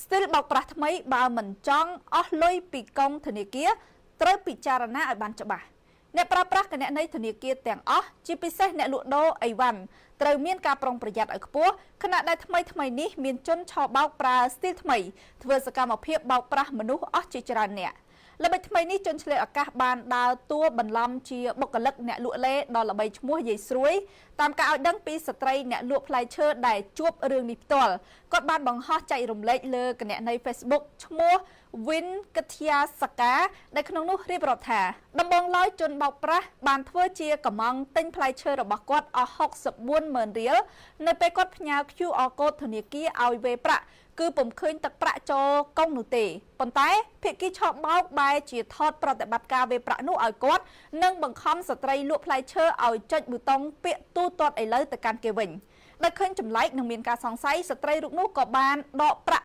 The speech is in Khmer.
still បោកប្រាស់ថ្មីបើមិនចង់អស់លុយពីកងធនាគារត្រូវពិចារណាឲ្យបានច្បាស់អ្នកប្រើប្រាស់គណនីធនាគារទាំងអស់ជាពិសេសអ្នកលក់ដូរអីវ៉ាន់ត្រូវមានការប្រុងប្រយ័ត្នឲ្យខ្ពស់ខណៈដែលថ្មីនេះមានជនឆបោកប្រើ still ថ្មីធ្វើសកម្មភាពបោកប្រាស់មនុស្សអស់ជាច្រើនអ្នកល្បិចថ្មីនេះជនឆ្លៀតឱកាសបានដើរតួបន្លំជាបុគ្គលិកអ្នកលក់លេដ៏ល្បីឈ្មោះយាយស្រួយតាមការឲ្យដឹងពីស្ត្រីអ្នកលក់ផ្លែឈើដែលជួបរឿងនេះផ្ទាល់គាត់បានបង្ហោះចែករំលែកលើគណនី Facebook ឈ្មោះ Win Katia Saka ដែលក្នុងនោះរៀបរាប់ថាដំបងឡើយជនបោកប្រាស់បានធ្វើជាកំងទិញផ្លែឈើរបស់គាត់អស់ 64,000 រៀលនៅពេលគាត់ផ្ញើ QR code ធនាគារឲ្យវេប្រាក់គឺពុំឃើញទឹកប្រាក់ចូលកុងនោះទេប៉ុន្តែភាគីឆបោកបែរជាថតប្រតិបត្តិការវេប្រាក់នោះឲ្យគាត់និងបង្ខំស្ត្រីលក់ផ្លែឈើឲ្យចុចប៊ូតុងពាក្យទូទាត់ឥឡូវទៅកាន់គេវិញដោយឃើញចម្លែកនិងមានការសង្ស័យស្ត្រីរូបនោះក៏បានដកប្រាក់